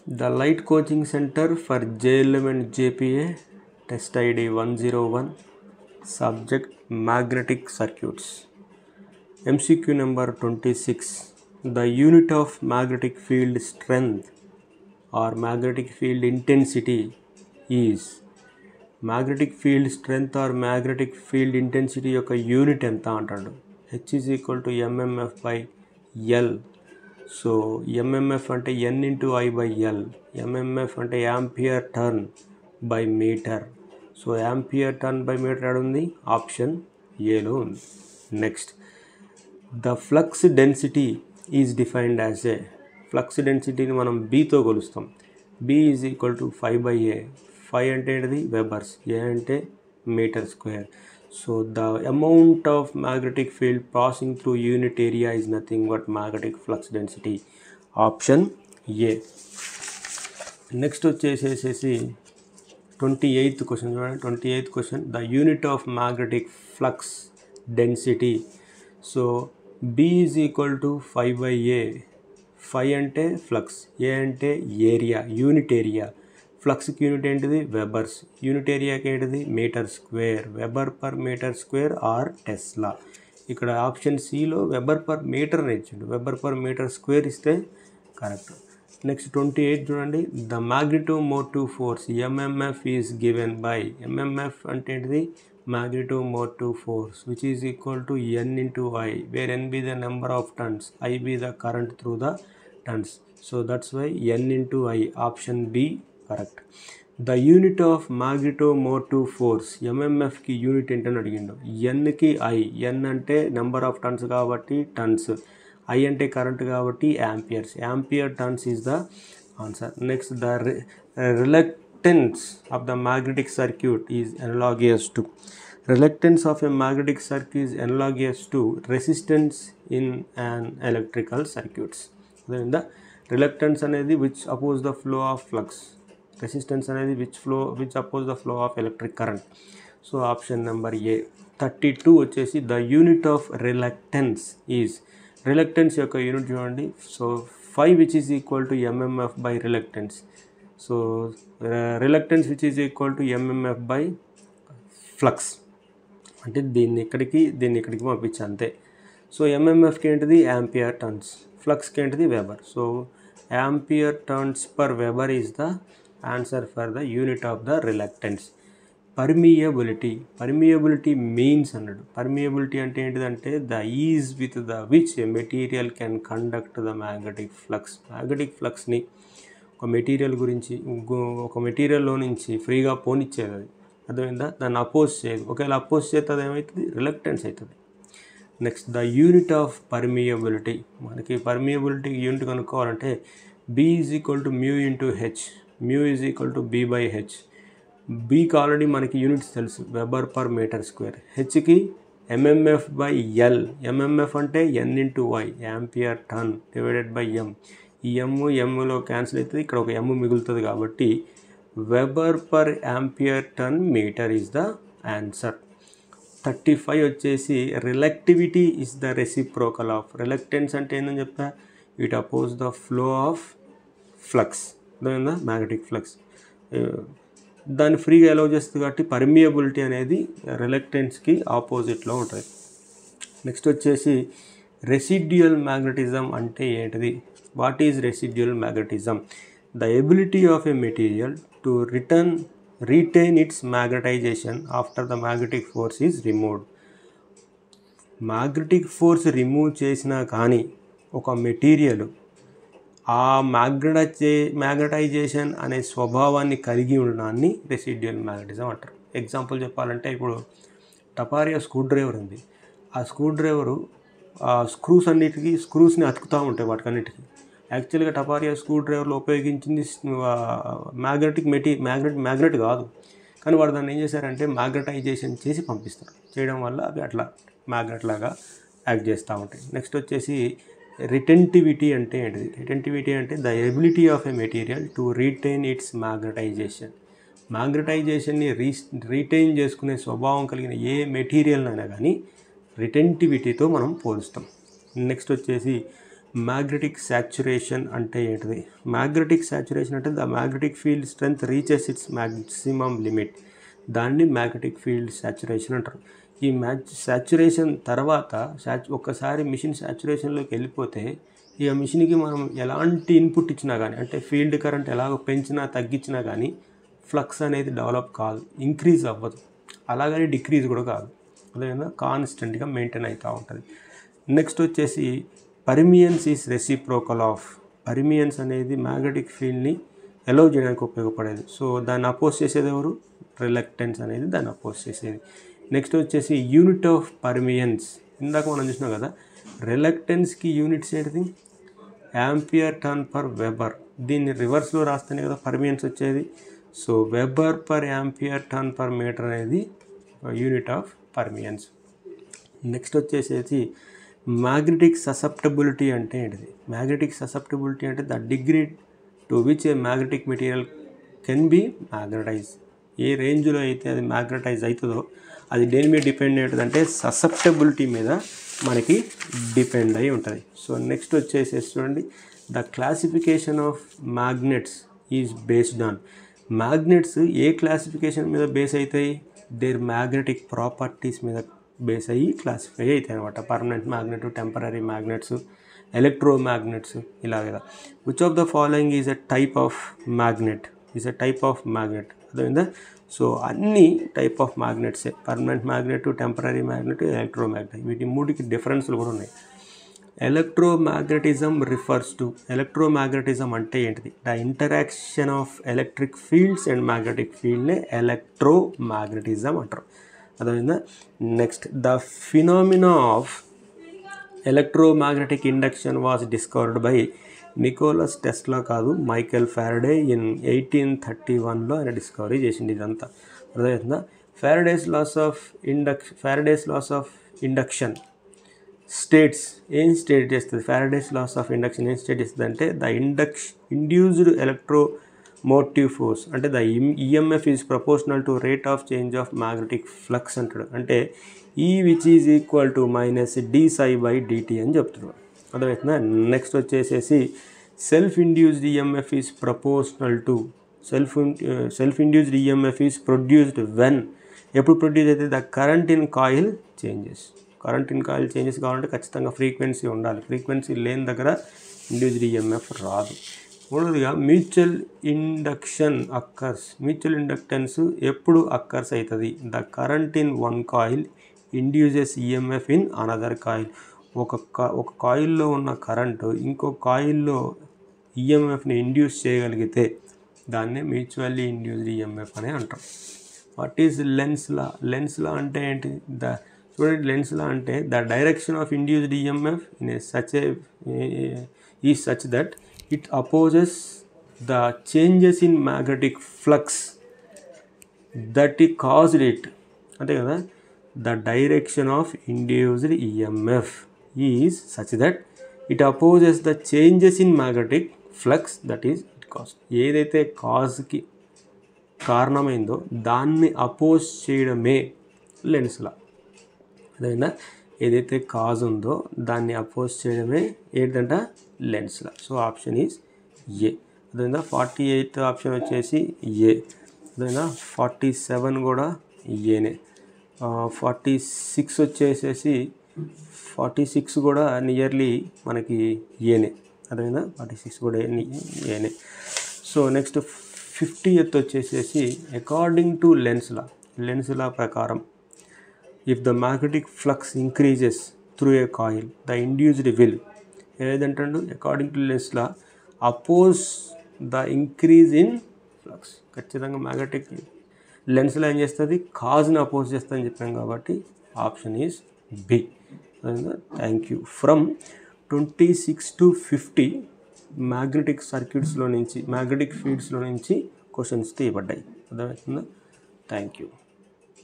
The Light Coaching Center for JLM and JPA, test ID 101, subject magnetic circuits. MCQ number 26. The unit of magnetic field strength or magnetic field intensity is. Magnetic field strength or magnetic field intensity యొక్క unit ఎంత అంటాడు. H is equal to mmf by L. So MMF అంటే N into I by L. MMF అంటే ampere turn by metre. So ampere turn by metre ఉంది, option ఏలో ఉంది. Next, the flux density is defined as A. Flux డెన్సిటీని మనం బీతో కొలుస్తాం. B is equal to 5/A. 5 అంటే ఏంటిది వెబర్స్, ఏ అంటే metre square. So the amount of magnetic field passing through unit area is nothing but magnetic flux density. Option A. Next వచ్చేసేసి 28th question. 28th question, the unit of magnetic flux density. So B is equal to 5/A. 5 అంటే flux, A అంటే area, unit area. ఫ్లక్స్కి unit ఏంటిది webers, unit ఏరియాకి ఏంటిది metre square. Weber per metre square or tesla. ఇక్కడ option సిలో weber per metre ఇచ్చిండు, weber per metre square ఇస్తే కరెక్ట్. నెక్స్ట్ 28 చూడండి, the magnitude motive force MMF is given by. MMF అంటే ఏంటిది magnitude motive force which is equal to N into I, where N be the number of turns, I be the current through the turns. So that's why N into I, option B correct. The unit of magnetomotive force, ఎంఎంఎఫ్కి unit ఏంటని అడిగిండు. ఎన్కి I, N అంటే number of turns కాబట్టి turns, I అంటే current కాబట్టి amperes. Ampere turns is the answer. Next, the reluctance of the magnetic circuit is analogous to. Reluctance of a magnetic circuit is analogous to resistance in an electrical circuits. Then the reluctance అనేది which oppose the flow of flux. Resistance అనేది which oppose the flow of electric current. So option number A. 32 వచ్చేసి the unit of reluctance is. Reluctance యొక్క unit చూడండి. So 5 which is equal to mmf by reluctance. So reluctance which is equal to mmf by flux. అంటే దీన్ని ఇక్కడికి పంపించి అంతే. So ఎంఎంఎఫ్కి ఏంటిది ampere turns, ఫ్లక్స్కి ఏంటిది weber. So ampere turns per weber is the answer for the unit of the reluctance. Permeability means అన్నాడు. Permeability అంటే ఏంటిదంటే the ease with the which a material can conduct the magnetic flux. Magnetic ఫ్లక్స్ని ఒక మెటీరియల్లో నుంచి ఫ్రీగా పోనిచ్చేది అది, అర్థమైందా. దాన్ని అపోజ్ చేయదు. ఒకవేళ అపోజ్ చేస్తే అది ఏమవుతుంది రిలక్టెన్స్ అవుతుంది. Next, the unit of permeability. మనకి పర్మియబిలిటీ యూనిట్ కనుక్కోవాలంటే B is equal to mu into H, mu is equal to B by H. బీకి ఆల్రెడీ మనకి యూనిట్స్ తెలుసు, వెబర్ పర్ మీటర్ స్క్వేర్. హెచ్కి ఎంఎంఎఫ్ బై ఎల్. ఎంఎంఎఫ్ అంటే N into Y, ampere turn divided by M. ఈ ఎమ్లో cancel అవుతుంది, ఇక్కడ ఒక ఎమ్ మిగులుతుంది కాబట్టి weber per ampere turn metre is the answer. 35 వచ్చేసి రిలక్టివిటీ is the reciprocal of. Reluctance అంటే ఏంటని చెప్తా, it oppose the flow of flux, అర్థమైందా, మ్యాగ్నెటిక్ ఫ్లక్స్. దాన్ని ఫ్రీగా అలౌ చేస్తుంది కాబట్టి పర్మియబిలిటీ అనేది రిలక్టెన్స్కి ఆపోజిట్లో ఉంటుంది. నెక్స్ట్ వచ్చేసి రెసిడ్యుయల్ మ్యాగ్నెటిజం అంటే ఏంటిది. What is residual magnetism? The ability of a material to retain its magnetization after the magnetic force is removed. Magnetic force remove చేసినా కానీ ఒక మెటీరియల్ ఆ మ్యాగ్నటైజేషన్ అనే స్వభావాన్ని కలిగి ఉండడాన్ని రెసిడ్యుయల్ మ్యాగ్నెటిజం అంటారు. ఎగ్జాంపుల్ చెప్పాలంటే ఇప్పుడు టపారియా స్క్రూ డ్రైవర్ ఉంది. ఆ స్క్రూ డ్రైవరు స్క్రూస్ని అతుకుతూ ఉంటాయి వాటికన్నిటికీ. యాక్చువల్గా టపారియా స్క్రూ డ్రైవర్లో ఉపయోగించింది మ్యాగ్నెట్ కాదు, కానీ వాడు దాన్ని ఏం చేశారంటే మ్యాగ్నటైజేషన్ చేసి పంపిస్తారు. చేయడం వల్ల అవి అట్లా మ్యాగ్నెట్ లాగా యాక్ట్ చేస్తూ ఉంటాయి. నెక్స్ట్ వచ్చేసి రిటెంటివిటీ అంటే ఏంటిది. రిటెంటివిటీ అంటే the ability of a material to retain its magnetization. మ్యాగ్నటైజేషన్ని రీటైన్ చేసుకునే స్వభావం కలిగిన ఏ మెటీరియల్ అయినా కానీ రిటెంటివిటీతో మనం పోలుస్తాం. నెక్స్ట్ వచ్చేసి మ్యాగ్నెటిక్ సాచురేషన్ అంటే ఏంటిది? మ్యాగ్నెటిక్ సాచురేషన్ అంటే the magnetic field strength reaches its maximum limit, దాన్ని మ్యాగ్నెటిక్ ఫీల్డ్ సాచురేషన్ అంటారు. ఈ సాచురేషన్ తర్వాత ఒక్కసారి మిషన్ సాచురేషన్లోకి వెళ్ళిపోతే ఇక మిషన్కి మనం ఎలాంటి ఇన్పుట్ ఇచ్చినా కానీ, అంటే ఫీల్డ్ కరెంట్ ఎలాగో పెంచినా తగ్గించినా కానీ ఫ్లక్స్ అనేది డెవలప్ కాదు, ఇంక్రీజ్ అవ్వదు, అలాగని డిక్రీజ్ కూడా కాదు, అదేవిధంగా కాన్స్టెంట్గా మెయింటైన్ అవుతూ ఉంటుంది. నెక్స్ట్ వచ్చేసి permeance is reciprocal of. Permeance అనేది మ్యాగ్నెటిక్ ఫీల్డ్ని ఎలో చేయడానికి ఉపయోగపడేది. సో దాన్ని అపోజ్ చేసేది ఎవరు? రిలక్టెన్స్ అనేది దాన్ని అపోజ్ చేసేది. నెక్స్ట్ వచ్చేసి యూనిట్ ఆఫ్ పర్మియన్స్. ఇందాక మనం చూసినాం కదా, రిలక్టెన్స్కి యూనిట్స్ ఏంటిది? Ampere turn per weber. దీన్ని రివర్స్లో రాస్తేనే కదా పర్మియన్స్ వచ్చేది. So weber per ampere turn per metre అనేది యూనిట్ ఆఫ్ పర్మియన్స్. నెక్స్ట్ వచ్చేసేసి మ్యాగ్నెటిక్ ససెప్టబిలిటీ అంటే ఏంటిది? మ్యాగ్నెటిక్ ససెప్టబిలిటీ అంటే the degree to which a magnetic material can be magnetized. ఏ రేంజ్లో అయితే అది మ్యాగ్నటైజ్ అవుతుందో అది దేని మీద డిపెండ్ అవుతుంది అంటే ససెప్టబిలిటీ మీద మనకి డిపెండ్ అయి ఉంటుంది. సో నెక్స్ట్ వచ్చేసేసి చూడండి, the classification of magnets is based on. Magnets ఏ క్లాసిఫికేషన్ మీద బేస్ అవుతాయి? దేర్ మ్యాగ్నెటిక్ ప్రాపర్టీస్ మీద బేస్ అయ్యి క్లాసిఫై అవుతాయి అనమాట. Permanent magnet, temporary magnets, electro magnets ఇలాగ. Which of the following is a type of magnet? Is a type of magnet. అదేవిధంగా so అన్ని టైప్ ఆఫ్ మ్యాగ్నెట్సే, permanent magnet, temporary magnet, electro magnet. వీటి మూడికి డిఫరెన్స్లు కూడా ఉన్నాయి. Electromagnetism refers to. ఎలక్ట్రోమాగ్నెటిజం అంటే ఏంటిది? The interaction of electric fields and magnetic ఫీల్డ్నే ఎలక్ట్రోమాగ్నెటిజం అంటారు. అదేవిధంగా next, the phenomena of electromagnetic induction was discovered by Nicholas Tesla కాదు, మైకెల్ ఫారడే ఇన్ 1831లో ఆయన డిస్కవరీ చేసింది ఇదంతా. అదేవిధంగా Faraday's laws of induction states ఏం స్టేట్ చేస్తుంది? ఫారడేస్ లాస్ ఆఫ్ ఇండక్షన్ ఏం స్టేట్ చేస్తుంది అంటే ద ఇండ్యూస్డ్ ఎలక్ట్రోమోటివ్ ఫోర్స్ అంటే the EMF is proportional to rate of change of magnetic flux అంటాడు. అంటే ఈ which is equal to minus dψ/dt అని చెప్తున్నాడు. అర్థమవుతుందా? నెక్స్ట్ వచ్చేసేసి self induced EMF is proportional to self induced EMF is produced when. ఎప్పుడు produce అయితే? The current in coil changes. Current in coil changes కావాలంటే ఖచ్చితంగా ఫ్రీక్వెన్సీ ఉండాలి. ఫ్రీక్వెన్సీ లేని దగ్గర ఇండ్యూస్డ్ ఈఎంఎఫ్ రాదు. మూడవదిగా mutual induction occurs. Mutual inductance ఎప్పుడు అక్కర్స్ అవుతుంది? The current in one coil induces EMF in another coil. ఒక కాయిల్లో ఉన్న కరెంటు ఇంకో కాయిల్లో ఈఎంఎఫ్ని ఇండ్యూస్ చేయగలిగితే దాన్నే మ్యూచువల్లీ ఇండ్యూస్డ్ ఈఎంఎఫ్ అని అంటాం. What is Lenz law? Lenz law అంటే ఏంటి? చూడండి, లెన్స్ లా అంటే the direction of induced EMF in is such that it opposes the changes in magnetic flux that ఈ కాజ్డ్ ఇట్. అంతే కదా, the direction of induced EMF is such that it opposes the changes in magnetic flux that is it cause. ఏదైతే కాజ్కి కారణమైందో దాన్ని oppose చేయడమే lens లా. అదేవిధంగా ఏదైతే cause ఉందో దాన్ని అపోజ్ చేయడమే ఏంటంట lens law. So option is a. అదేవిధంగా 48 ఆప్షన్ వచ్చేసి ఏ. అదేవిధంగా 47 కూడా ఏనే. 46 వచ్చేసేసి 46 కూడా నియర్లీ మనకి ఏనే. అదేవిధంగా 46 కూడా ఏనే. సో నెక్స్ట్ 50th వచ్చేసేసి అకార్డింగ్ టు లెన్స్ లా ప్రకారం if the magnetic flux increases through a coil the induced will ఏదంటే according to Lenz law oppose the increase in flux. ఖచ్చితంగా మ్యాగ్నెటిక్ లెన్స్లో ఏం చేస్తుంది? కాజ్ని అపోజ్ చేస్తుందని చెప్పాం కాబట్టి option is B. Thank you. From 26 to 50 magnetic సర్క్యూట్స్లో నుంచి మ్యాగ్నెటిక్ ఫీల్డ్స్లో నుంచి క్వశ్చన్స్ తీయబడ్డాయి. అర్థమవుతుందా? Thank you.